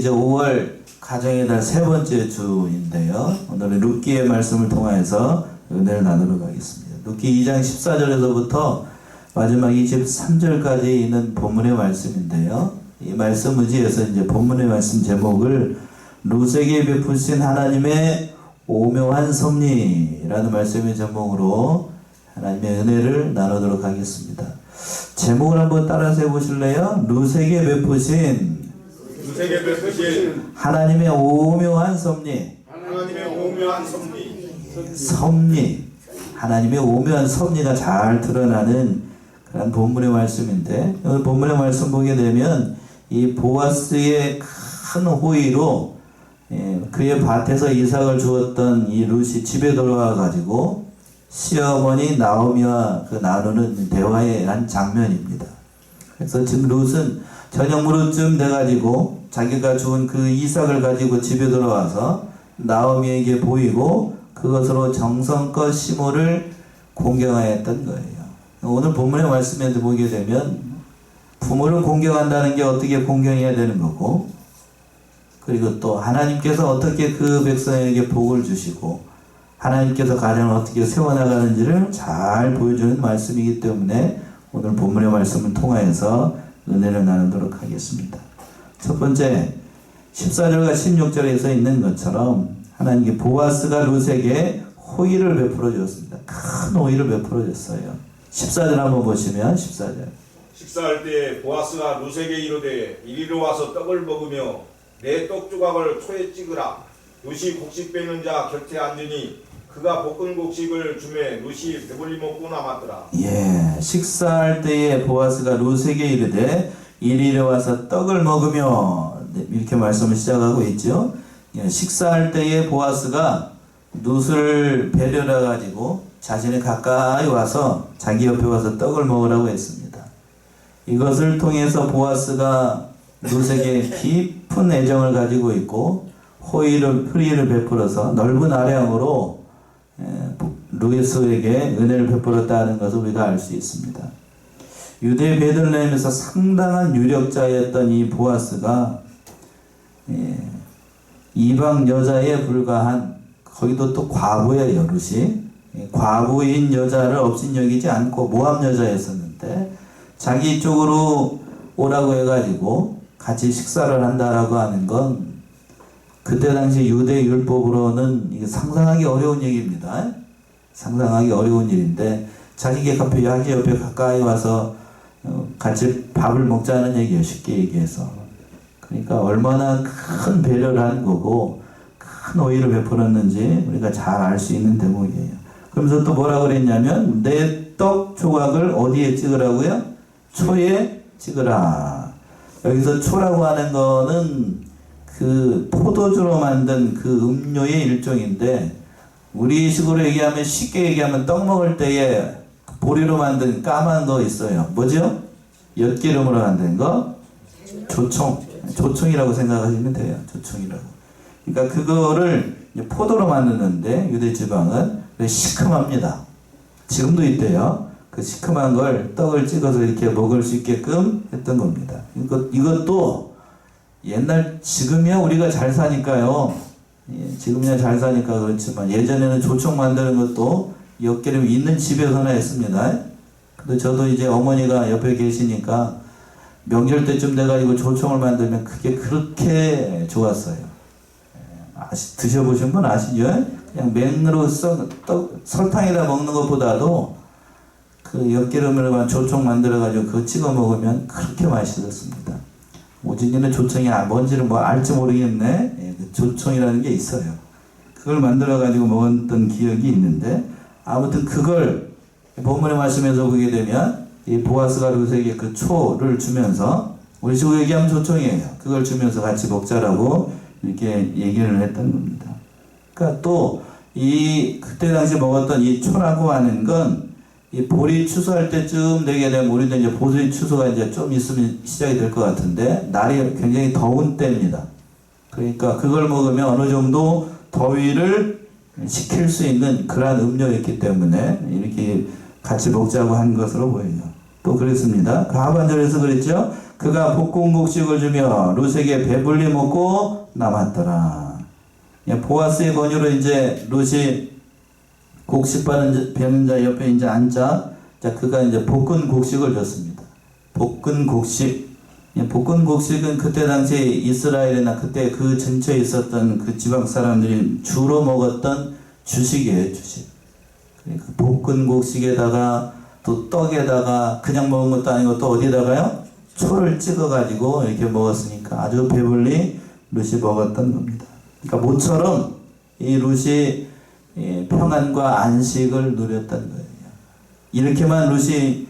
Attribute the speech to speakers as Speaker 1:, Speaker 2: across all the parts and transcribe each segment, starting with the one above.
Speaker 1: 이제 5월 가정의 달 세 번째 주인데요. 오늘은 룻기의 말씀을 통하여서 은혜를 나누도록 하겠습니다. 룻기 2장 14절에서부터 마지막 23절까지 있는 본문의 말씀인데요. 이 말씀 의지에서 이제 본문의 말씀 제목을 룻에게 베푸신 하나님의 오묘한 섭리라는 말씀의 제목으로 하나님의 은혜를 나누도록 하겠습니다. 제목을 한번 따라서 해보실래요? 룻에게 베푸신 하나님의 오묘한 섭리. 섭리. 하나님의 오묘한 섭리가 잘 드러나는 그런 본문의 말씀인데, 오늘 본문의 말씀 보게 되면 이 보아스의 큰 호의로 그의 밭에서 이삭을 주었던 이 룻이 집에 돌아와 가지고 시어머니 나오미와 그 나누는 대화의 한 장면입니다. 그래서 지금 룻은 저녁 무렵쯤 돼가지고 자기가 주운 그 이삭을 가지고 집에 돌아와서 나오미에게 보이고 그것으로 정성껏 시모를 공경하였던 거예요. 오늘 본문의 말씀에도 보게 되면 부모를 공경한다는 게 어떻게 공경해야 되는 거고, 그리고 또 하나님께서 어떻게 그 백성에게 복을 주시고 하나님께서 가정을 어떻게 세워나가는지를 잘 보여주는 말씀이기 때문에 오늘 본문의 말씀을 통하여서 은혜를 나누도록 하겠습니다. 첫 번째 14절과 16절에서 있는 것처럼 하나님께 보아스가 룻에게 호의를 베풀어 주었습니다. 큰 호의를 베풀어 줬어요. 14절 한번 보시면 14절.
Speaker 2: 식사할 때 보아스가 룻에게 이르되 이리로 와서 떡을 먹으며 내 떡 조각을 초에 찍으라. 룻이 곡식 빼는 자 곁에 앉으니 그가 볶은 곡식을 주매 룻이 배불리 먹고 남았더라.
Speaker 1: 예, 식사할 때에 보아스가 룻에게 이르되 이리로 와서 떡을 먹으며, 이렇게 말씀을 시작하고 있죠. 예, 식사할 때에 보아스가 룻을 배려해 가지고 자신이 가까이 와서 자기 옆에 와서 떡을 먹으라고 했습니다. 이것을 통해서 보아스가 룻에게 깊은 애정을 가지고 있고 호의를 베풀어서 넓은 아량으로 룻에게 은혜를 베풀었다는 것을 우리가 알 수 있습니다. 유대 베들레헴에서 상당한 유력자였던 이 보아스가 이방 여자에 불과한, 거기도 또 과부예요. 룻이 과부인 여자를 업신여기지 않고 모압 여자였었는데 자기 쪽으로 오라고 해가지고 같이 식사를 한다라고 하는 건 그때 당시 유대 율법으로는 이게 상상하기 어려운 얘기입니다. 상상하기 어려운 일인데 자기 옆에 가까이 와서 같이 밥을 먹자는 얘기예요. 쉽게 얘기해서. 그러니까 얼마나 큰 배려를 한 거고 큰 호의를 베풀었는지 우리가 잘 알 수 있는 대목이에요. 그러면서 또 뭐라고 그랬냐면 내 떡 조각을 어디에 찍으라고요? 초에 찍으라. 여기서 초라고 하는 거는 그 포도주로 만든 그 음료의 일종인데, 우리 식으로 얘기하면, 쉽게 얘기하면 떡 먹을 때에 보리로 만든 까만 거 있어요. 뭐죠? 엿기름으로 만든 거? 조청이라고 생각하시면 돼요. 조청이라고. 그러니까 그거를 포도로 만드는데 유대 지방은 시큼합니다. 지금도 있대요. 그 시큼한 걸 떡을 찍어서 이렇게 먹을 수 있게끔 했던 겁니다. 이것도 지금이야 우리가 잘 사니까요. 지금이야 잘 사니까 그렇지만 예전에는 조청 만드는 것도 엿기름이 있는 집에서나 했습니다. 근데 저도 이제 어머니가 옆에 계시니까 명절 때쯤 돼가지고 조청을 만들면 그게 그렇게 좋았어요. 드셔보신 분 아시죠? 그냥 맨으로 설탕에다 먹는 것보다도 그 엿기름으로 조청 만들어가지고 그거 찍어 먹으면 그렇게 맛있었습니다. 오진이는 조청이 뭔지를 알지 모르겠네. 그 조청이라는 게 있어요. 그걸 만들어가지고 먹었던 기억이 있는데, 아무튼 그걸 본문의 말씀에서 보게 되면 이 보아스가 룻에게 그 초를 주면서, 우리 식으로 얘기하면 조청이에요. 그걸 주면서 같이 먹자라고 이렇게 얘기를 했던 겁니다. 그러니까 또 그때 당시 먹었던 이 초라고 하는 건 이 보리 추수할 때쯤 되게 되면, 우리도 이제 보리 추수가 이제 좀 있으면 시작이 될 것 같은데 날이 굉장히 더운 때입니다. 그러니까 그걸 먹으면 어느 정도 더위를 식힐 수 있는 그러한 음료였기 때문에 이렇게 같이 먹자고 한 것으로 보여요. 또 그랬습니다. 그 하반절에서 그랬죠. 그가 볶음곡식을 주며 룻에게 배불리 먹고 남았더라. 보아스의 권유로 이제 룻이 곡식 베는 자 옆에 이제 앉자. 자, 그가 이제 볶은 곡식을 줬습니다. 볶은 곡식. 볶은 곡식은 그때 당시에 이스라엘이나 그때 그 근처에 있었던 그 지방 사람들이 주로 먹었던 주식이에요, 주식. 그러니까 볶은 곡식에다가 또 떡에다가 그냥 먹은 것도 아니고 또 어디다가요? 초를 찍어가지고 이렇게 먹었으니까 아주 배불리 룻이 먹었던 겁니다. 그러니까 모처럼 이 룻이 평안과 안식을 누렸던 거예요. 이렇게만 룻이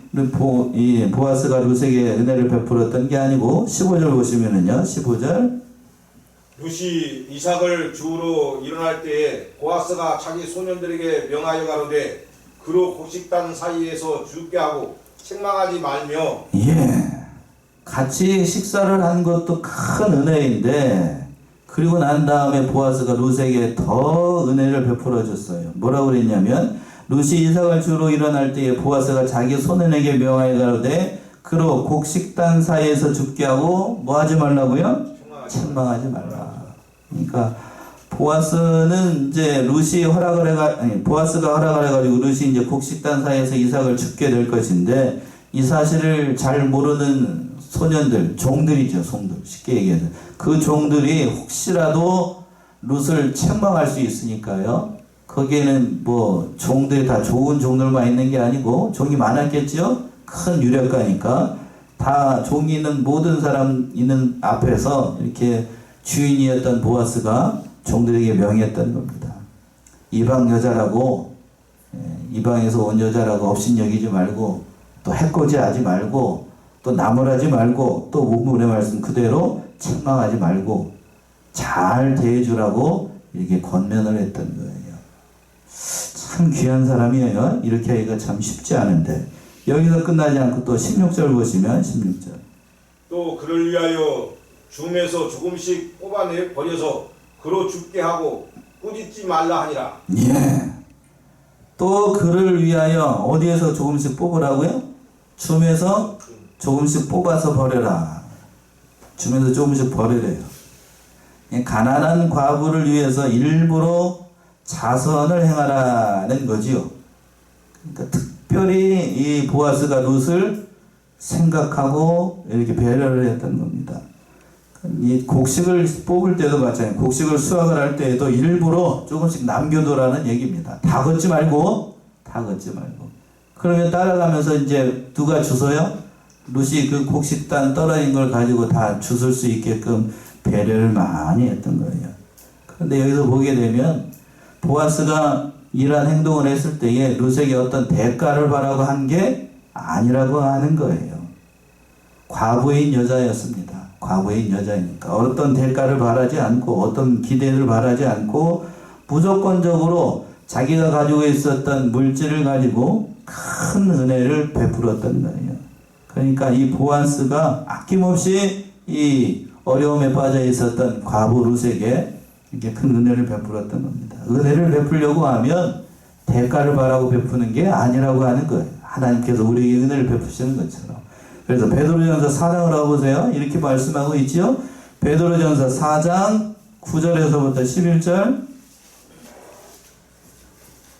Speaker 1: 보아스가 룻에게 은혜를 베풀었던 게 아니고 15절 보시면은요. 15절
Speaker 2: 룻이 이삭을 주우러 일어날 때에 보아스가 자기 소년들에게 명하여 가로되 그로 곡식단 사이에서 죽게 하고 책망하지 말며.
Speaker 1: 같이 식사를 한 것도 큰 은혜인데 그리고 난 다음에 보아스가 룻에게 더 은혜를 베풀어 줬어요. 뭐라고 그랬냐면 룻이 이삭을 주러 일어날 때에 보아스가 자기 소년에게 명하여 가로되 그로 곡식단 사이에서 죽게 하고 뭐 하지 말라고요? 책망하지 말라. 그러니까 보아스는 이제 보아스가 허락을 해가지고 룻이 이제 곡식단 사이에서 이삭을 죽게 될 것인데 이 사실을 잘 모르는 소년들, 종들이죠, 종들. 쉽게 얘기해서 그 종들이 혹시라도 룻을 책망할 수 있으니까요. 거기에는 뭐 종들이 다 좋은 종들만 있는 게 아니고 종이 많았겠죠. 큰 유력가니까 다 종이 있는 모든 사람 있는 앞에서 이렇게 주인이었던 보아스가 종들에게 명했던 겁니다. 이방 여자라고 이방에서 온 여자라고 업신여기지 말고 또 해코지하지 말고 또 나무라지 말고 또 문문의 말씀 그대로 책망하지 말고 잘 대해주라고 이렇게 권면을 했던 거예요. 참 귀한 사람이에요. 이렇게 하기가 참 쉽지 않은데 여기서 끝나지 않고 또 16절 보시면 16절
Speaker 2: 또 그를 위하여 줌에서 조금씩 뽑아내 버려서 그로 죽게 하고 꾸짖지 말라 하니라.
Speaker 1: 또 그를 위하여 어디에서 조금씩 뽑으라고요? 줌에서 조금씩 뽑아서 버려라. 줌에서 조금씩 버리래요. 가난한 과부를 위해서 일부러 자선을 행하라는 거지요. 그러니까 특별히 이 보아스가 룻을 생각하고 이렇게 배려를 했던 겁니다. 이 곡식을 뽑을 때도 마찬가지예요. 곡식을 수확을 할 때에도 일부러 조금씩 남겨두라는 얘기입니다. 다 걷지 말고. 그러면 따라가면서 이제 누가 주워요? 룻이 그 곡식단 떨어진 걸 가지고 다 주술 수 있게끔 배려를 많이 했던 거예요. 그런데 여기서 보게 되면 보아스가 이러한 행동을 했을 때에 룻에게 어떤 대가를 바라고 한 게 아니라고 하는 거예요. 과부인 여자였습니다. 과부인 여자이니까 어떤 대가를 바라지 않고 어떤 기대를 바라지 않고 무조건적으로 자기가 가지고 있었던 물질을 가지고 큰 은혜를 베풀었던 거예요. 그러니까 이 보아스가 아낌없이 이 어려움에 빠져 있었던 과부 룻에게 이렇게 큰 은혜를 베풀었던 겁니다. 은혜를 베풀려고 하면 대가를 바라고 베푸는 게 아니라고 하는 거예요. 하나님께서 우리에게 은혜를 베푸시는 것처럼. 그래서 베드로전서 4장을 와보세요. 이렇게 말씀하고 있지요. 베드로전서 4장 9절에서부터 11절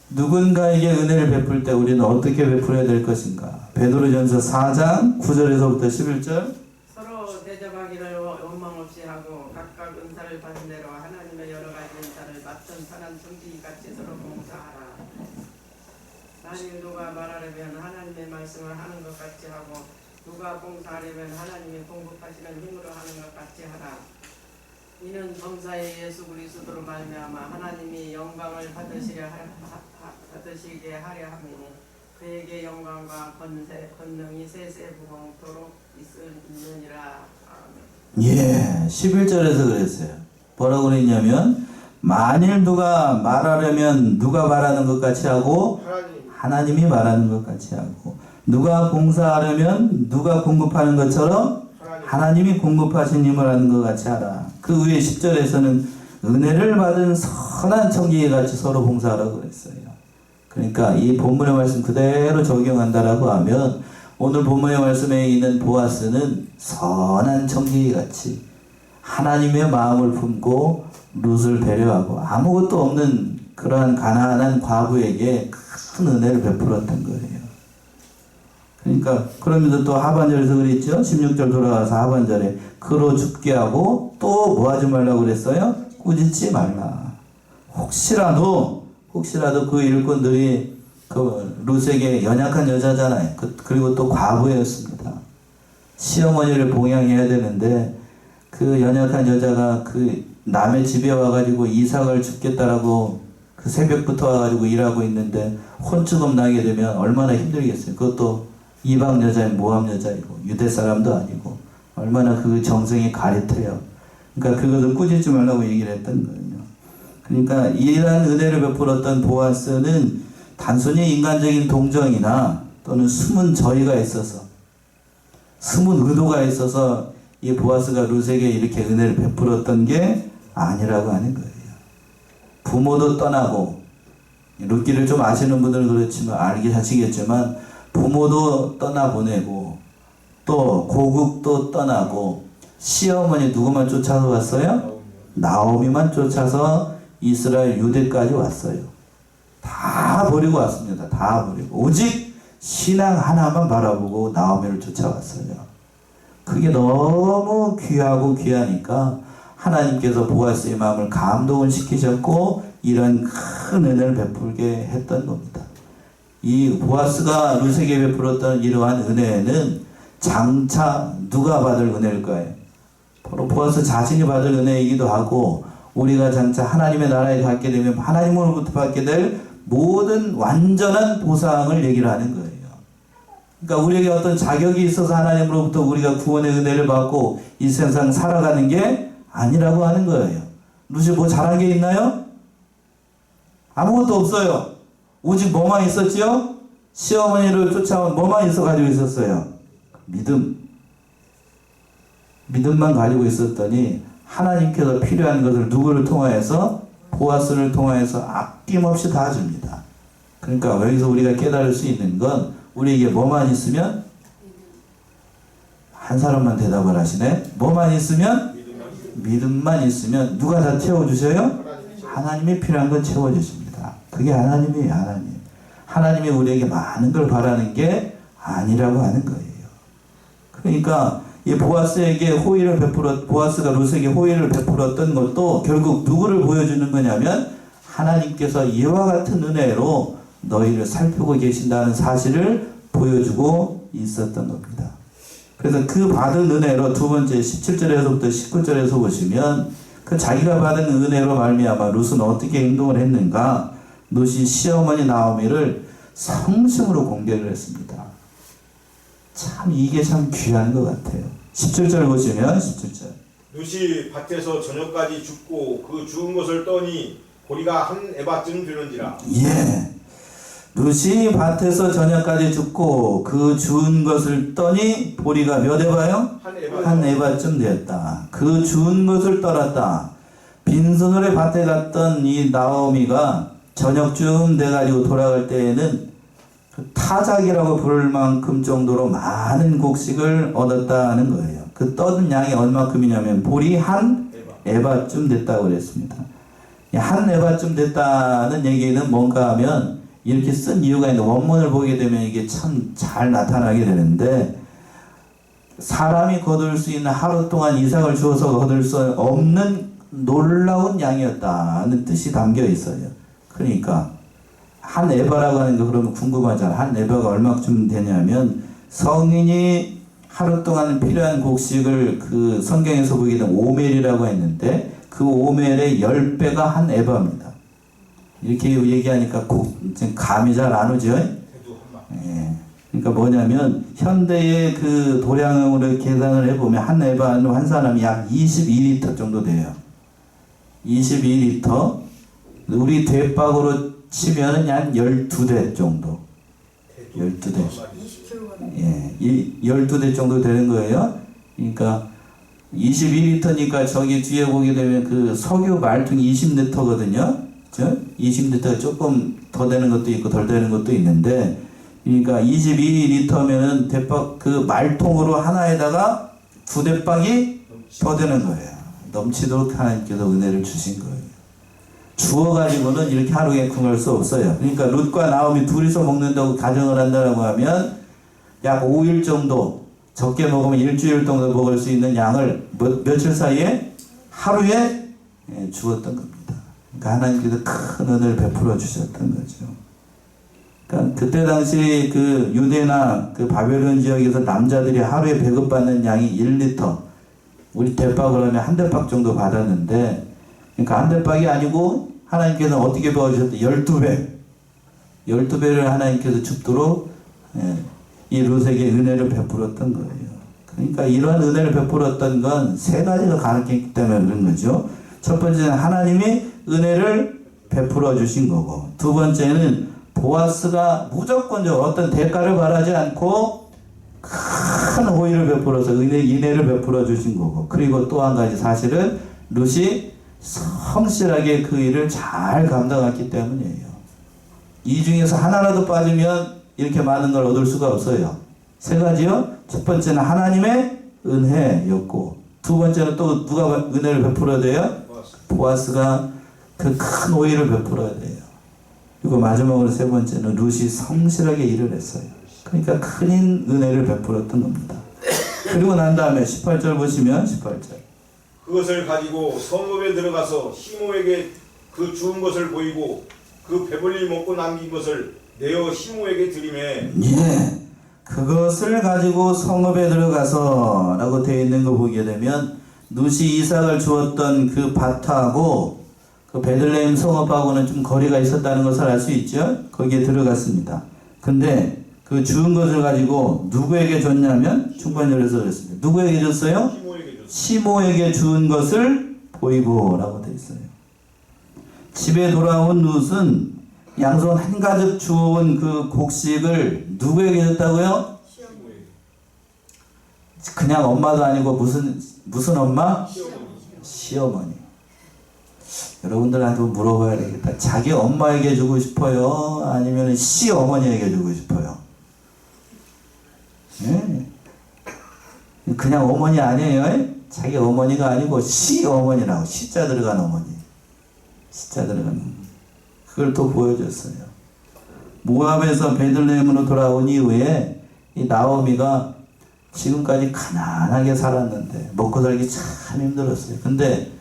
Speaker 1: 누군가에게 은혜를 베풀 때 우리는 어떻게 베풀어야 될 것인가. 베드로전서 4장 9절에서부터 11절
Speaker 3: 서로 대접하기를 원망 없이 하고 각각 은사를 받은 대로 하나님의 여러 가지 은사를 맡은 선한 성기같이 서로 봉사하라. 만일 누가 말하려면 하나님의 말씀을 하는 것 같이 하고 누가 봉사하려면 하나님이 공급하시는 힘으로 하는 것 같이 하라. 이는 범사의 예수 그리스도로 말미암아 하나님이 영광을 받으시게 하려 함이니 그에게 영광과 권능이 세세무궁토록 있느니라. 아멘.
Speaker 1: 11절에서 그랬어요. 뭐라고 그랬냐면 만일 누가 말하려면 누가 말하는 것 같이 하고 하나님이 말하는 것 같이 하고 누가 봉사하려면 누가 공급하는 것처럼 하나님이 공급하신 힘을 하는 것 같이 하라. 그 위에 10절에서는 은혜를 받은 선한 청지기 같이 서로 봉사하라고 그랬어요. 그러니까 이 본문의 말씀 그대로 적용한다라고 하면 오늘 본문의 말씀에 있는 보아스는 선한 청지기 같이 하나님의 마음을 품고 룻을 배려하고 아무것도 없는 그러한 가난한 과부에게 큰 은혜를 베풀었던 거예요. 그러니까 그러면서 또 하반절에서 그랬죠. 16절 돌아가서 하반절에 그로 죽게 하고 또 뭐 하지 말라고 그랬어요? 꾸짖지 말라. 혹시라도 그 일꾼들이 그 룻에게 연약한 여자잖아요. 그리고 또 과부였습니다. 시어머니를 봉양해야 되는데 그 연약한 여자가 그 남의 집에 와가지고 이삭을 죽겠다라고 그 새벽부터 와가지고 일하고 있는데 혼주금 나게 되면 얼마나 힘들겠어요. 그것도 이방 여자인 모함 여자이고 유대 사람도 아니고 얼마나 그 정성이 가릿해요. 그러니까 그것을 꾸짖지 말라고 얘기를 했던 거예요. 그러니까 이러한 은혜를 베풀었던 보아스는 단순히 인간적인 동정이나 또는 숨은 저희가 있어서 숨은 의도가 있어서 이 보아스가 룻에게 이렇게 은혜를 베풀었던 게 아니라고 하는 거예요. 부모도 떠나고 룻기를 좀 아시는 분들은 그렇지만 알게 하시겠지만 부모도 떠나보내고 또 고국도 떠나고 시어머니 누구만 쫓아서 왔어요? 나오미만 쫓아서 이스라엘 유대까지 왔어요. 다 버리고 왔습니다. 다 버리고 오직 신앙 하나만 바라보고 나오미를 쫓아왔어요. 그게 너무 귀하고 귀하니까 하나님께서 보아스의 마음을 감동을 시키셨고 이런 큰 은혜를 베풀게 했던 겁니다. 이 보아스가 룻에게 베풀었던 이러한 은혜는 장차 누가 받을 은혜일까요? 바로 보아스 자신이 받을 은혜이기도 하고 우리가 장차 하나님의 나라에 갖게 되면 하나님으로부터 받게 될 모든 완전한 보상을 얘기를 하는 거예요. 그러니까 우리에게 어떤 자격이 있어서 하나님으로부터 우리가 구원의 은혜를 받고 이 세상 살아가는 게 아니라고 하는 거예요. 룻이 뭐 잘한 게 있나요? 아무것도 없어요. 오직 뭐만 있었지요? 시어머니를 쫓아온 뭐만 있어 가지고 있었어요? 믿음만 가지고 있었더니 하나님께서 필요한 것을 누구를 통하여서? 보아스를 통하여서 아낌없이 다 줍니다. 그러니까 여기서 우리가 깨달을 수 있는 건 우리에게 뭐만 있으면? 한 사람만 대답을 하시네. 뭐만 있으면? 믿음만 있으면 누가 다 채워주세요? 하나님이 필요한 건 채워주십니다. 그게 하나님이에요. 하나님이 우리에게 많은 걸 바라는 게 아니라고 하는 거예요. 그러니까 이 보아스에게 보아스가 룻에게 호의를 베풀었던 것도 결국 누구를 보여주는 거냐면 하나님께서 이와 같은 은혜로 너희를 살피고 계신다는 사실을 보여주고 있었던 겁니다. 그래서 그 받은 은혜로 두 번째 17절에서부터 19절에서 보시면 그 자기가 받은 은혜로 말미암아 룻은 어떻게 행동을 했는가? 룻이 시어머니 나오미를 성심으로 공개를 했습니다. 참 이게 참 귀한 것 같아요. 17절 보시면 17절
Speaker 2: 룻이 밭에서 저녁까지 죽고 그 죽은 것을 떠니 보리가 한 에바쯤 되는지라.
Speaker 1: 예, 룻이 밭에서 저녁까지 죽고 그 죽은 것을 떠니 보리가 몇 에바요? 한 에바쯤 되었다. 그 죽은 것을 떠났다. 빈손으로 밭에 갔던 이 나오미가 저녁쯤 돼가지고 돌아갈 때에는 타작이라고 부를 만큼 정도로 많은 곡식을 얻었다는 거예요. 그 떠든 양이 얼마큼이냐면 보리 한 에바쯤 됐다고 그랬습니다. 한 에바쯤 됐다는 얘기는 뭔가 하면 이렇게 쓴 이유가 있는데 원문을 보게 되면 이게 참 잘 나타나게 되는데 사람이 거둘 수 있는 하루 동안 이삭을 주어서 거둘 수 없는 놀라운 양이었다는 뜻이 담겨 있어요. 그러니까 한 에바라고 하는 거 그러면 궁금하잖아. 한 에바가 얼마쯤 되냐면 성인이 하루 동안 필요한 곡식을 그 성경에서 보게 되면 오멜이라고 했는데 그 오멜의 10배가 한 에바입니다. 이렇게 얘기하니까 감이 잘 안 오죠? 예. 그러니까 뭐냐면 현대의 그 도량으로 계산을 해보면 한 에바는 한 사람이 약 22리터 정도 돼요. 22리터 우리 대박으로 치면은 한 12대 정도. 12대. 예, 12대 정도 되는 거예요. 그러니까 22리터니까 저기 뒤에 보게 되면 그 석유 말통이 20리터거든요. 그죠? 20리터가 조금 더 되는 것도 있고 덜 되는 것도 있는데 그러니까 22리터면은 대박 그 말통으로 하나에다가 2대박이 더 되는 거예요. 넘치도록 하나님께서 은혜를 주신 거예요. 주어가지고는 이렇게 하루에 금할 수 없어요. 그러니까 룻과 나오미 둘이서 먹는다고 가정을 한다라고 하면 약 5일 정도, 적게 먹으면 일주일 정도 먹을 수 있는 양을 며칠 사이에 하루에 주었던 겁니다. 그러니까 하나님께서 큰 은혜를 베풀어 주셨던 거죠. 그러니까 그때 당시 그 유대나 그 바벨론 지역에서 남자들이 하루에 배급받는 양이 1리터, 우리 대박을 하면 한 대박 정도 받았는데, 그러니까 한 대박이 아니고 하나님께서 어떻게 배워주셨대? 12배. 12배를 하나님께서 줍도록 이 룻에게 은혜를 베풀었던 거예요. 그러니까 이러한 은혜를 베풀었던 건 세 가지가 가르쳤기 때문에 그런 거죠. 첫 번째는 하나님이 은혜를 베풀어 주신 거고, 두 번째는 보아스가 무조건적으로 어떤 대가를 바라지 않고 큰 호의를 베풀어서 인애를 베풀어 주신 거고, 그리고 또 한 가지 사실은 룻이 성실하게 그 일을 잘 감당했기 때문이에요. 이 중에서 하나라도 빠지면 이렇게 많은 걸 얻을 수가 없어요. 세 가지요. 첫 번째는 하나님의 은혜였고, 두 번째는 또 누가 은혜를 베풀어야 돼요? 보아스가 그 큰 호의를 베풀어야 돼요. 그리고 마지막으로 세 번째는 룻이 성실하게 일을 했어요. 그러니까 큰 은혜를 베풀었던 겁니다. 그리고 난 다음에 18절 보시면 18절.
Speaker 2: 그것을 가지고 성읍에 들어가서 시므에게 그 주운 것을 보이고 그 배불리 먹고 남긴 것을 내어 시므에게 드리매.
Speaker 1: 예, 그것을 가지고 성읍에 들어가서 라고 되어 있는 거 보게 되면 룻이 이삭을 주었던 그 밭하고 그 베들레헴 성읍하고는 좀 거리가 있었다는 것을 알 수 있죠. 거기에 들어갔습니다. 근데 그 주운 것을 가지고 누구에게 줬냐면 중반절에서 그랬습니다. 누구에게 줬어요? 시므에게 주운 것을 보이고 라고 되어 있어요. 집에 돌아온 룻은 양손 한가득 주워온 그 곡식을 누구에게 줬다고요? 그냥 엄마도 아니고 무슨 엄마? 시어머니. 여러분들한테 물어봐야 되겠다. 자기 엄마에게 주고 싶어요? 아니면 시어머니에게 주고 싶어요? 예. 그냥 어머니 아니에요? 자기 어머니가 아니고 시어머니라고. 시자 들어간 어머니. 시자 들어간 어머니. 그걸 또 보여줬어요. 모압에서 베들레헴으로 돌아온 이후에 이 나오미가 지금까지 가난하게 살았는데 먹고 살기 참 힘들었어요. 근데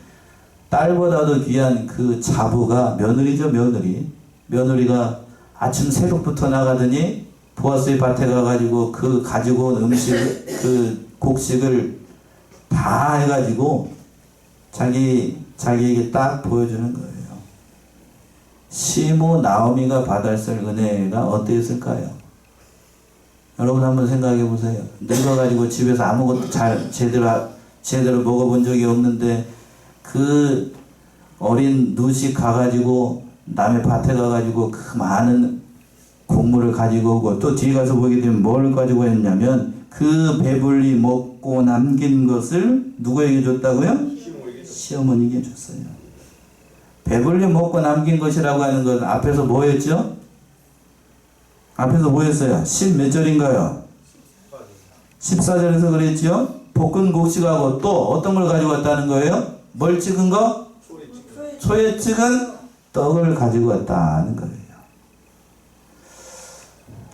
Speaker 1: 딸보다도 귀한 그 자부가 며느리죠, 며느리. 며느리가 아침 새벽부터 나가더니 보아스의 밭에 가가지고 그 가지고 온 음식, 그 곡식을 다 해가지고 자기에게 딱 보여주는 거예요. 시므 나오미가 받았을 은혜가 어땠을까요? 여러분 한번 생각해 보세요. 늙어가지고 집에서 아무것도 제대로 먹어본 적이 없는데 그 어린 룻이 가가지고 남의 밭에 가가지고 그 많은 곡물을 가지고 오고, 또 뒤에 가서 보게 되면 뭘 가지고 했냐면 그 배불리 먹고 남긴 것을 누구에게 줬다고요? 시어머니에게 줬어요. 배불리 먹고 남긴 것이라고 하는 건 앞에서 뭐였죠? 앞에서 뭐였어요? 10 몇 절인가요? 14절에서 그랬죠? 볶은 곡식하고 또 어떤 걸 가지고 왔다는 거예요? 뭘 찍은 거? 소에 찍은 떡을 가지고 왔다는 거예요.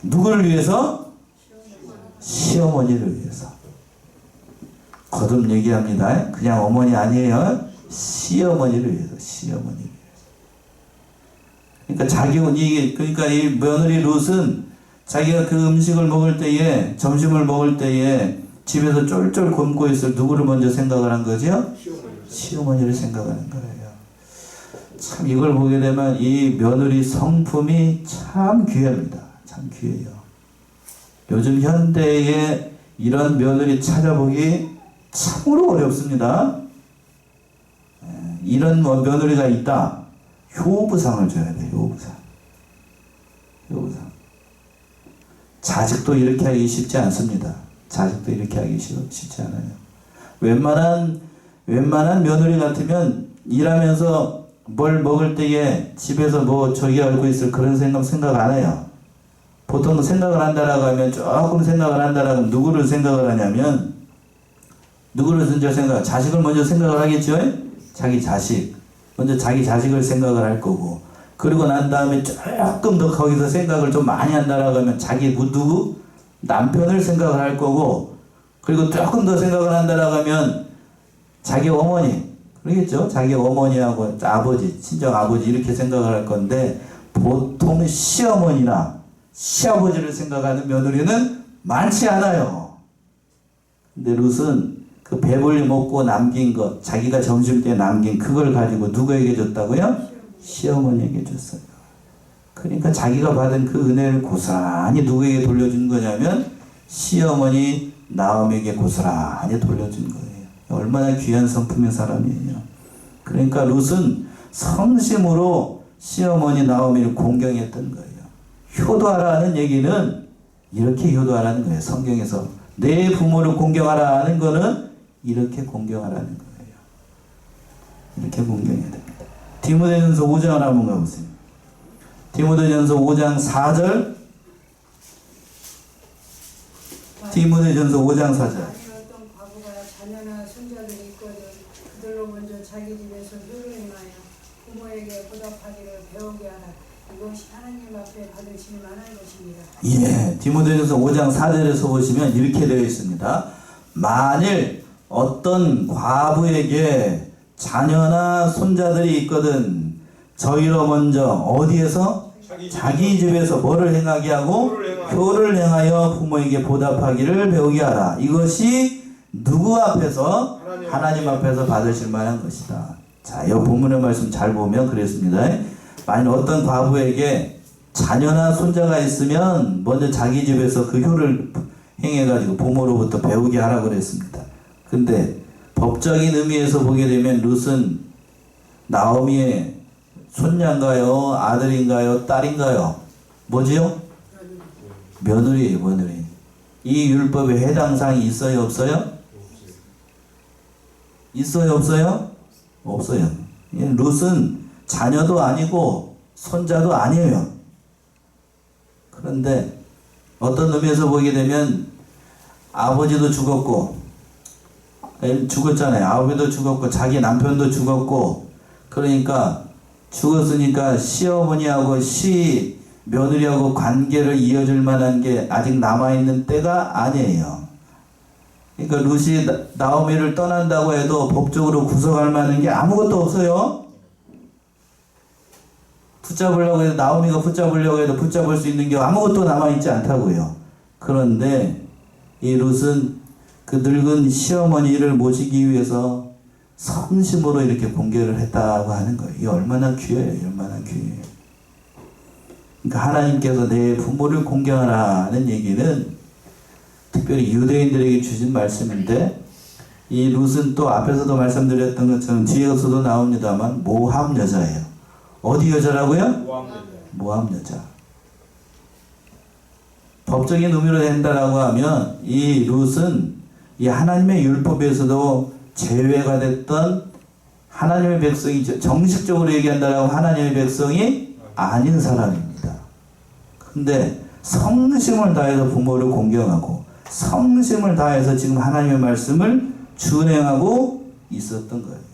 Speaker 1: 누구를 위해서? 시어머니를 위해서. 거듭 얘기합니다. 그냥 어머니 아니에요. 시어머니를 위해서. 시어머니를 위해서. 그러니까 이 며느리 룻은 자기가 그 음식을 먹을 때에, 점심을 먹을 때에 집에서 쫄쫄 굶고 있을 누구를 먼저 생각을 한 거죠? 시어머니를 생각하는 거예요. 참 이걸 보게 되면 이 며느리 성품이 참 귀합니다. 참 귀해요. 요즘 현대에 이런 며느리 찾아보기 참으로 어렵습니다. 이런 며느리가 있다. 효부상을 줘야 돼. 효부상. 자식도 이렇게 하기 쉽지 않습니다. 자식도 이렇게 하기 쉽지 않아요. 웬만한 며느리 같으면 일하면서 뭘 먹을 때에 집에서 뭐 저기 알고 있을 그런 생각 안 해요. 보통 생각을 한다라고 하면, 조금 생각을 한다라고 하면 누구를 생각을 하냐면, 누구를 먼저 생각, 자식을 먼저 생각을 하겠죠? 자기 자식. 먼저 자기 자식을 생각을 할 거고, 그리고 난 다음에 조금 더 거기서 생각을 좀 많이 한다라고 하면 자기 누구? 남편을 생각을 할 거고, 그리고 조금 더 생각을 한다라고 하면 자기 어머니, 그러겠죠? 자기 어머니하고 아버지, 친정 아버지 이렇게 생각을 할 건데, 보통 시어머니나 시아버지를 생각하는 며느리는 많지 않아요. 근데 룻은 그 배불리 먹고 남긴 것, 자기가 점심때 남긴 그걸 가지고 누구에게 줬다고요? 시어머니에게 줬어요. 그러니까 자기가 받은 그 은혜를 고스란히 누구에게 돌려준 거냐면 시어머니 나옴에게 고스란히 돌려준 거예요. 얼마나 귀한 성품의 사람이에요. 그러니까 룻은 성심으로 시어머니 나오미를 공경했던 거예요. 효도하라는 얘기는 이렇게 효도하라는 거예요. 성경에서 내 부모를 공경하라 하는 거는 이렇게 공경하라는 거예요. 이렇게 공경해야 됩니다. 디모데전서 5장을 한번 가보세요. 디모데전서 5장 4절. 디모데전서 5장 4절.
Speaker 4: 어떤 과부가 자녀나 손자들이 있거든 그들로 먼저 자기 집에서 효를 행하여 부모에게 보답하기를 배우게 하라. 이것이 하나님 앞에 받으실 만한 것입니다.
Speaker 1: 예, 디모데전서 5장 4절에서 보시면 이렇게 되어 있습니다. 만일 어떤 과부에게 자녀나 손자들이 있거든 저희로 먼저 어디에서? 자기 집에서 뭐를 행하게 하고? 효를 행하여 부모에게 보답하기를 배우게 하라. 이것이 누구 앞에서? 하나님 앞에서 받으실 만한 것이다. 자, 이 본문의 말씀 잘 보면 그랬습니다. 만일 어떤 과부에게 자녀나 손자가 있으면 먼저 자기 집에서 그 효를 행해가지고 부모로부터 배우게 하라고 그랬습니다. 근데 법적인 의미에서 보게 되면 룻은 나오미의 손녀인가요? 아들인가요? 딸인가요? 뭐지요? 며느리예요, 며느리. 이 율법에 해당사항이 있어요, 없어요? 있어요, 없어요? 없어요. 룻은 자녀도 아니고 손자도 아니에요. 그런데 어떤 의미에서 보게 되면 아버지도 죽었고, 죽었잖아요. 아버지도 죽었고 자기 남편도 죽었고, 그러니까 죽었으니까 시어머니하고 며느리하고 관계를 이어줄 만한 게 아직 남아있는 때가 아니에요. 그러니까 룻이 나오미를 떠난다고 해도 법적으로 구속할 만한 게 아무것도 없어요. 붙잡으려고 해도, 나오미가 붙잡으려고 해도 붙잡을 수 있는 게 아무것도 남아있지 않다고요. 그런데 이 룻은 그 늙은 시어머니를 모시기 위해서 성심으로 이렇게 공개를 했다고 하는 거예요. 이게 얼마나 귀해요. 얼마나 귀해요. 그러니까 하나님께서 내 부모를 공경하라는 얘기는 특별히 유대인들에게 주신 말씀인데, 이 룻은 또 앞에서도 말씀드렸던 것처럼 뒤에서도 나옵니다만 모함 여자예요. 어디 여자라고요? 모함 여자. 법적인 의미로 된다라고 하면 이 룻은 이 하나님의 율법에서도 제외가 됐던 하나님의 백성이, 정식적으로 얘기한다라고 하나님의 백성이 아닌 사람입니다. 근데 성심을 다해서 부모를 공경하고 성심을 다해서 지금 하나님의 말씀을 준행하고 있었던 거예요.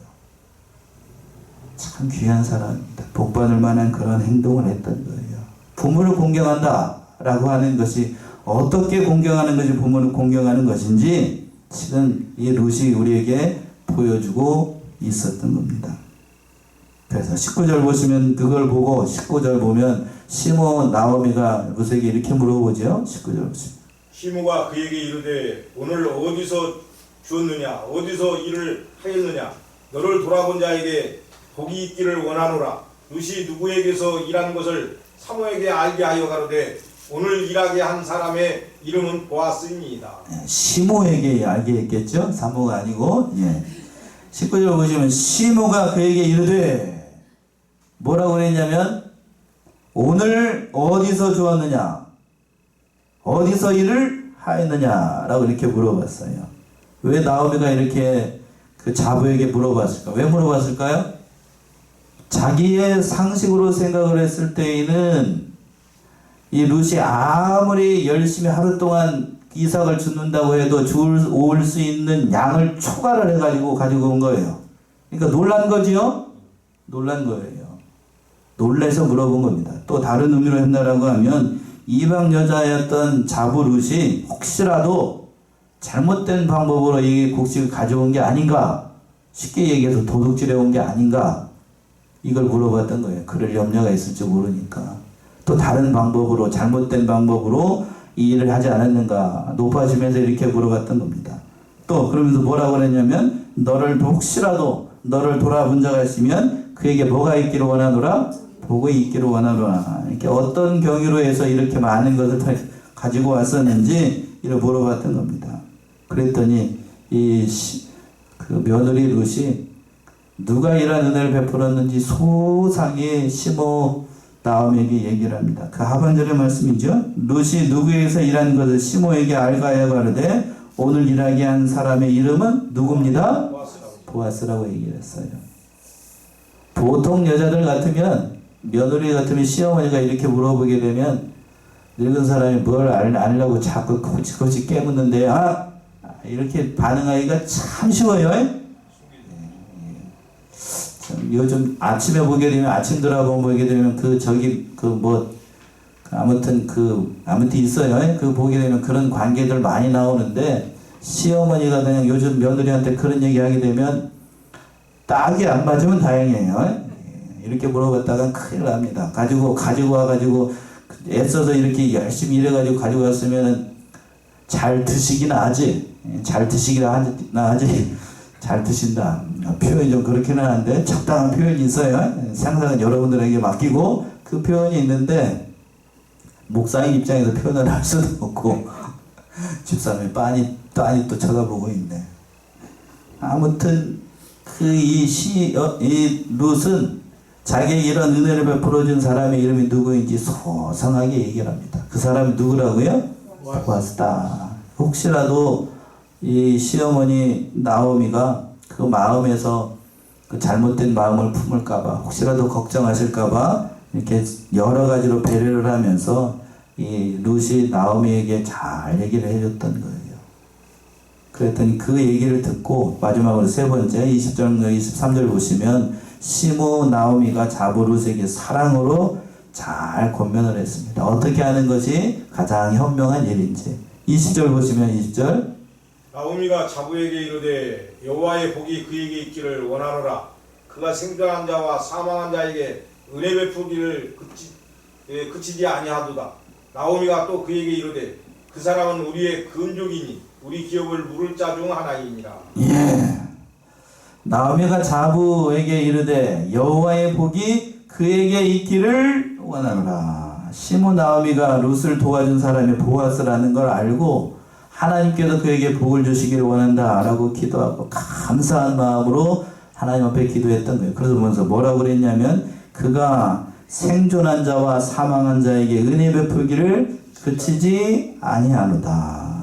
Speaker 1: 참 귀한 사람입니다. 복받을 만한 그런 행동을 했던 거예요. 부모를 공경한다 라고 하는 것이 어떻게 공경하는 것이 부모를 공경하는 것인지 지금 이 룻이 우리에게 보여주고 있었던 겁니다. 그래서 19절 보시면 그걸 보고 19절 보면 시모 나오미가 룻에게 이렇게 물어보죠. 19절 보시면
Speaker 2: 시모가 그에게 이르되 오늘 어디서 주었느냐 어디서 일을 하였느냐 너를 돌아본 자에게 복이 있기를 원하노라. 룻이 누구에게서 일한 것을 사모에게 알게 하여 가로되 오늘 일하게 한 사람의 이름은 보아스입니다.
Speaker 1: 시모에게 알게 했겠죠. 사모가 아니고. 19절 보시면 시모가 그에게 이르되 뭐라고 그랬냐면 오늘 어디서 주었느냐 어디서 일을 하였느냐라고 이렇게 물어봤어요. 왜 나오미가 이렇게 그 자부에게 물어봤을까? 왜 물어봤을까요? 자기의 상식으로 생각을 했을 때에는 이 룻이 아무리 열심히 하루 동안 이삭을 죽는다고 해도 올 수 있는 양을 초과를 해가지고 가지고 온 거예요. 그러니까 놀란 거지요? 놀란 거예요. 놀래서 물어본 겁니다. 또 다른 의미로 한다라고 하면 이방 여자였던 자부 룻이 혹시라도 잘못된 방법으로 이 곡식을 가져온 게 아닌가, 쉽게 얘기해서 도둑질해 온 게 아닌가, 이걸 물어봤던 거예요. 그럴 염려가 있을지 모르니까. 또 다른 방법으로, 잘못된 방법으로 이 일을 하지 않았는가 높아지면서 이렇게 물어봤던 겁니다. 또 그러면서 뭐라고 그랬냐면 혹시라도 너를 돌아본 자가 있으면 그에게 뭐가 있기를 원하노라? 복이 있기를 원하노라. 이렇게 어떤 경위로 해서 이렇게 많은 것을 가지고 왔었는지 이를 물어봤던 겁니다. 그랬더니 그 며느리 룻이 누가 이런 은혜를 베풀었는지 소상히 시모 나옴에게 얘기를 합니다. 그 하반절의 말씀이죠. 룻이 누구에게서 일한 것을 시모에게 알가하여 가르되 오늘 일하게 한 사람의 이름은 누굽니다? 보아스라고 얘기를 했어요. 보통 여자들 같으면, 며느리 같으면 시어머니가 이렇게 물어보게 되면 늙은 사람이 뭘 알려고 자꾸 거짓 깨묻는데 이렇게 반응하기가 참 쉬워요. 요즘 아침에 보게 되면, 아침 드라마 보게 되면 아무튼 있어요. 그 보게 되면 그런 관계들 많이 나오는데, 시어머니가 그냥 요즘 며느리한테 그런 얘기 하게 되면 딱이 안 맞으면 다행이에요. 이렇게 물어봤다가 큰일 납니다. 가지고 와가지고 애써서 이렇게 열심히 일해가지고 가지고 왔으면 잘 드시긴 하지. 잘 드시기나 하지. 잘 드신다. 표현이 좀 그렇긴 한데 적당한 표현이 있어요. 상상은 여러분들에게 맡기고 그 표현이 있는데 목사님 입장에서 표현을 할 수도 없고 집사람이 빤히 또 쳐다보고 있네. 아무튼 이 룻은 자기에게 이런 은혜를 베풀어준 사람의 이름이 누구인지 소상하게 얘기를 합니다. 그 사람이 누구라고요? 보아스다. 혹시라도 이 시어머니 나오미가 그 마음에서 그 잘못된 마음을 품을까봐, 혹시라도 걱정하실까봐 이렇게 여러 가지로 배려를 하면서 이 룻이 나오미에게 잘 얘기를 해줬던 거예요. 그랬더니 그 얘기를 듣고 마지막으로 세 번째 20절 23절 보시면 시모 나오미가 자부 룻에게 사랑으로 잘 권면을 했습니다. 어떻게 하는 것이 가장 현명한 일인지. 20절 보시면 20절
Speaker 2: 나오미가 자부에게 이르되 여호와의 복이 그에게 있기를 원하노라. 그가 생존한 자와 사망한 자에게 은혜 베푸기를 그치지 아니하도다. 나오미가 또 그에게 이르되 그 사람은 우리의 근족이니 우리 기업을 물을 자 중 하나이니라.
Speaker 1: 예. 나오미가 자부에게 이르되 여호와의 복이 그에게 있기를 원하노라. 시모 나오미가 룻을 도와준 사람이 보아스라는 걸 알고 하나님께서 그에게 복을 주시기를 원한다라고 기도하고 감사한 마음으로 하나님 앞에 기도했던 거예요. 그래서 보면서 뭐라고 그랬냐면 그가 생존한 자와 사망한 자에게 은혜 베풀기를 그치지 아니하노다.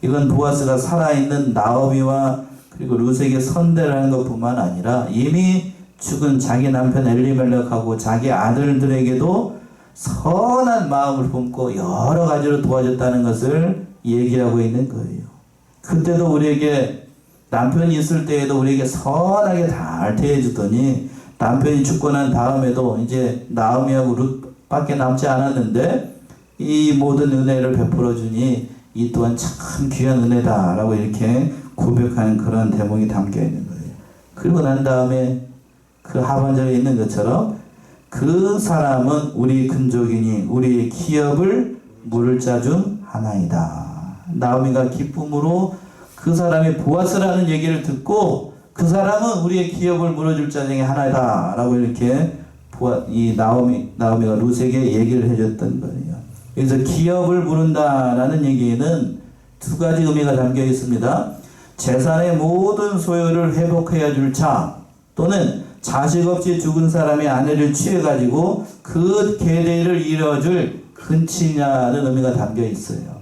Speaker 1: 이건 보아스가 살아있는 나오미와 그리고 룻에게 선대를 하는 것뿐만 아니라 이미 죽은 자기 남편 엘리멜렉하고 자기 아들들에게도 선한 마음을 품고 여러 가지로 도와줬다는 것을 얘기하고 있는 거예요. 그때도 우리에게 남편이 있을 때에도 우리에게 선하게 잘 대해주더니 남편이 죽고 난 다음에도 이제 나오미하고 룻밖에 남지 않았는데 이 모든 은혜를 베풀어 주니 이 또한 참 귀한 은혜다라고 이렇게 고백하는 그런 대목이 담겨 있는 거예요. 그리고 난 다음에 그 하반절에 있는 것처럼 그 사람은 우리 근족이니 우리의 기업을 물을 자 중 하나이다. 나오미가 기쁨으로 그 사람이 보아스라는 얘기를 듣고 그 사람은 우리의 기업을 물어줄 자 중에 하나다 라고 이렇게 나오미가 룻에게 얘기를 해줬던 거예요. 그래서 기업을 물은다라는 얘기에는 두 가지 의미가 담겨 있습니다. 재산의 모든 소유를 회복해야 줄 자, 또는 자식 없이 죽은 사람의 아내를 취해가지고 그 계대를 이뤄줄 근치냐는 의미가 담겨 있어요.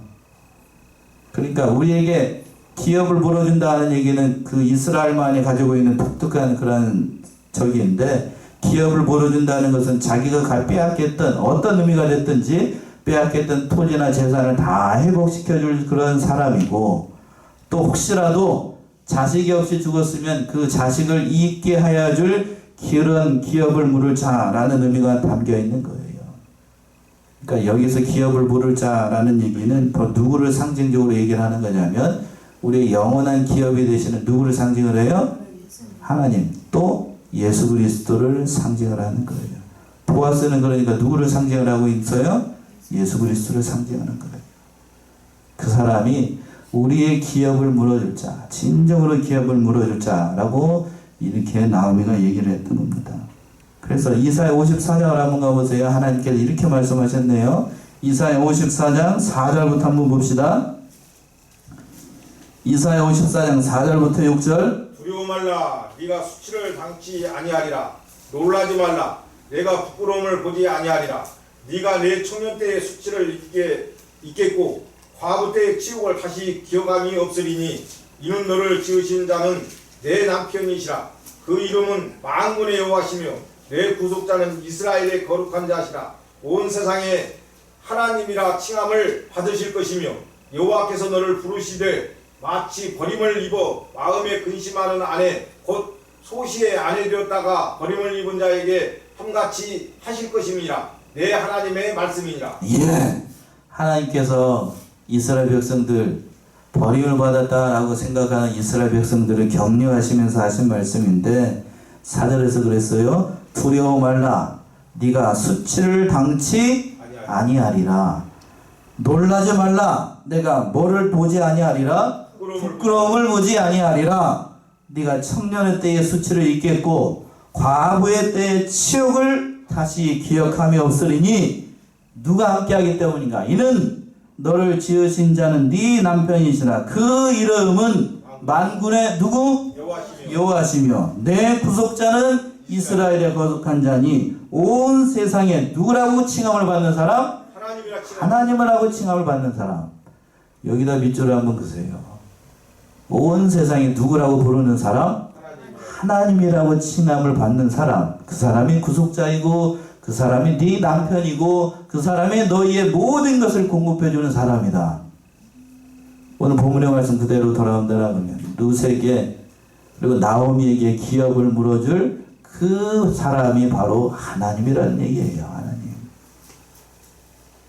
Speaker 1: 그러니까 우리에게 기업을 물어준다는 얘기는 그 이스라엘만이 가지고 있는 독특한 그런 적인데, 기업을 물어준다는 것은 자기가 빼앗겼던 어떤 의미가 됐든지 빼앗겼던 토지나 재산을 다 회복시켜줄 그런 사람이고, 또 혹시라도 자식이 없이 죽었으면 그 자식을 있게 하여 줄 그런 기업을 물을 자라는 의미가 담겨 있는 거예요. 그러니까 여기서 기업을 물을 자라는 얘기는 또 누구를 상징적으로 얘기를 하는 거냐면, 우리의 영원한 기업이 되시는 누구를 상징을 해요? 하나님, 또 예수 그리스도를 상징을 하는 거예요. 보아스는 그러니까 누구를 상징을 하고 있어요? 예수 그리스도를 상징하는 거예요. 그 사람이 우리의 기업을 물어줄 자, 진정으로 기업을 물어줄 자라고 이렇게 나오미가 얘기를 했던 겁니다. 그래서 이사야 54장을 한번 가보세요. 하나님께서 이렇게 말씀하셨네요. 이사야 54장 4절부터 한번 봅시다. 이사야 54장 4절부터 6절.
Speaker 2: 두려워 말라. 네가 수치를 당치 아니하리라. 놀라지 말라. 내가 부끄러움을 보지 아니하리라. 네가 내 청년 때의 수치를 잊겠고 과부 때의 치욕을 다시 기억함이 없으리니 이는 너를 지으신 자는 내 남편이시라. 그 이름은 만군의 여호와시며 내 구속자는 이스라엘의 거룩한 자시라. 온 세상에 하나님이라 칭함을 받으실 것이며 여호와께서 너를 부르시되 마치 버림을 입어 마음에 근심하는 아내 곧 소시의 아내 되었다가 버림을 입은 자에게 함같이 하실 것임이라. 내 하나님의 말씀이니라.
Speaker 1: 예, 하나님께서 이스라엘 백성들 버림을 받았다라고 생각하는 이스라엘 백성들을 격려하시면서 하신 말씀인데 4절에서 그랬어요. 두려워 말라. 네가 수치를 당치 아니하리라. 놀라지 말라. 내가 뭐를 보지 아니하리라? 부끄러움을 보지 아니하리라. 네가 청년의 때의 수치를 잊겠고 과부의 때의 치욕을 다시 기억함이 없으리니 누가 함께하기 때문인가? 이는 너를 지으신 자는 네 남편이시라. 그 이름은 만군의 누구? 여호와시며 내 구속자는 이스라엘의 거룩한 자니 온 세상에 누구라고 칭함을 받는 사람? 하나님을 하고 칭함을 받는 사람. 여기다 밑줄을 한번 그세요. 온 세상에 누구라고 부르는 사람? 하나님이라고 칭함을 받는 사람. 그 사람이 구속자이고 그 사람이 네 남편이고 그 사람이 너희의 모든 것을 공급해주는 사람이다. 오늘 본문의 말씀 그대로 돌아온다면 루세게 그리고 나오미에게 기업을 물어줄 그 사람이 바로 하나님이라는 얘기예요. 하나님.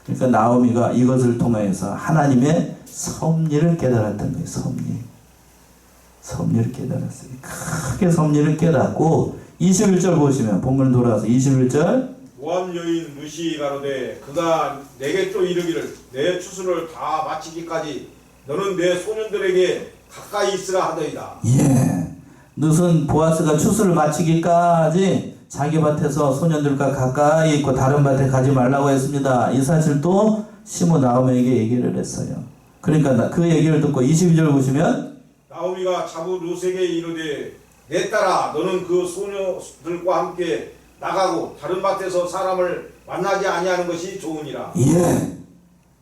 Speaker 1: 그러니까 나오미가 이것을 통해서 하나님의 섭리를 깨달았던 거예요. 섭리를 깨달았어요. 크게 섭리를 깨닫고 21절 보시면 본문 돌아와서 21절.
Speaker 2: 모함 여인 루시 가로되 그가 내게 또 이르기를 내 추수를 다 마치기까지 너는 내 소년들에게 가까이 있으라 하더이다.
Speaker 1: 예, 룻은 보아스가 추수를 마치기까지 자기 밭에서 소년들과 가까이 있고 다른 밭에 가지 말라고 했습니다. 이 사실도 시므 나오미에게 얘기를 했어요. 그러니까 그 얘기를 듣고 22절 보시면
Speaker 2: 나오미가 자부 룻에게 이르되 내 딸아 너는 그 소녀들과 함께 나가고 다른 밭에서 사람을 만나지 아니하는 것이 좋으니라.
Speaker 1: 예,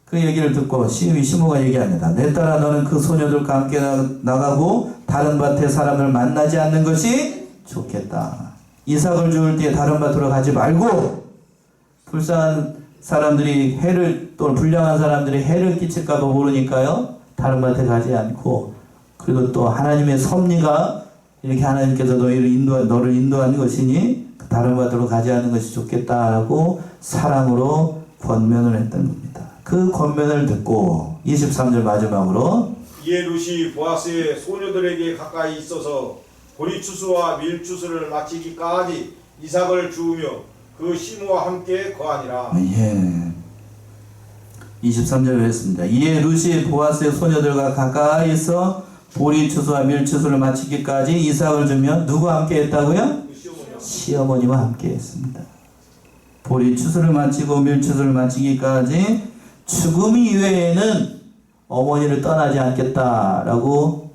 Speaker 1: 그 얘기를 듣고 시므가 얘기합니다. 내 딸아 너는 그 소녀들과 함께 나가고 다른 밭에 사람을 만나지 않는 것이 좋겠다. 이삭을 죽을 때 다른 밭으로 가지 말고 불쌍한 사람들이 해를 또 불량한 사람들이 해를 끼칠까 봐 모르니까요. 다른 밭에 가지 않고 그리고 또 하나님의 섭리가 이렇게 하나님께서 너를 인도하는 것이니 다른 밭으로 가지 않는 것이 좋겠다라고 사랑으로 권면을 했던 겁니다. 그 권면을 듣고 23절 마지막으로
Speaker 2: 이에 룻이 보아스의 소녀들에게 가까이 있어서 보리추수와 밀추수를 마치기까지 이삭을 주우며 그 시므와 함께 거하니라.
Speaker 1: 예. 23절에 했습니다. 이에 룻이 보아스의 소녀들과 가까이 있어 보리추수와 밀추수를 마치기까지 이삭을 주며 누구와 함께 했다고요? 시어머니와 함께 했습니다. 보리추수를 마치고 밀추수를 마치기까지 죽음 이외에는 어머니를 떠나지 않겠다라고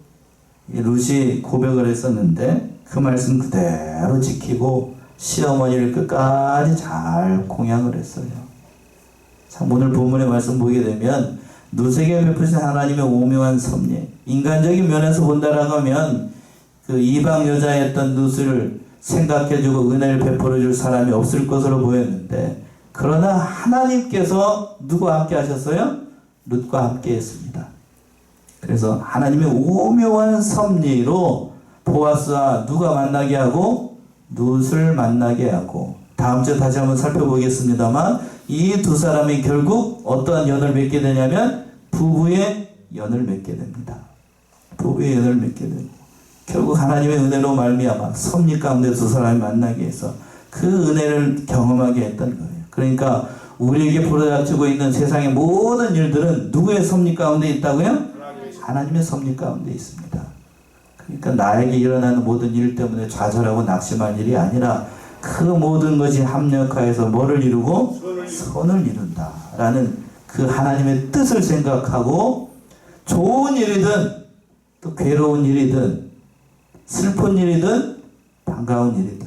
Speaker 1: 룻이 고백을 했었는데 그 말씀 그대로 지키고 시어머니를 끝까지 잘 공양을 했어요. 참 오늘 본문의 말씀 보게 되면 룻에게 베푸신 하나님의 오묘한 섭리, 인간적인 면에서 본다라고 하면 그 이방 여자였던 룻을 생각해주고 은혜를 베풀어줄 사람이 없을 것으로 보였는데 그러나 하나님께서 누구와 함께 하셨어요? 룻과 함께 했습니다. 그래서 하나님의 오묘한 섭리로 보아스와 누가 만나게 하고 룻을 만나게 하고, 다음 주에 다시 한번 살펴보겠습니다만 이 두 사람이 결국 어떠한 연을 맺게 되냐면 부부의 연을 맺게 됩니다. 부부의 연을 맺게 되고, 결국 하나님의 은혜로 말미암아 섭리 가운데 두 사람이 만나게 해서 그 은혜를 경험하게 했던 거예요. 그러니까 우리에게 벌어닥치고 있는 세상의 모든 일들은 누구의 섭리 가운데 있다고요? 하나님의 섭리 가운데 있습니다. 그러니까 나에게 일어나는 모든 일 때문에 좌절하고 낙심할 일이 아니라 그 모든 것이 합력하여서 뭐를 이루고? 선을 이룬다라는 그 하나님의 뜻을 생각하고, 좋은 일이든 또 괴로운 일이든 슬픈 일이든 반가운 일이든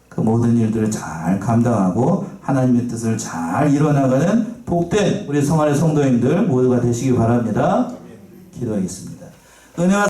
Speaker 1: 그 모든 일들을 잘 감당하고 하나님의 뜻을 잘 이뤄나가는 복된 우리 성안의 성도님들 모두가 되시기 바랍니다. 기도하겠습니다. 은혜와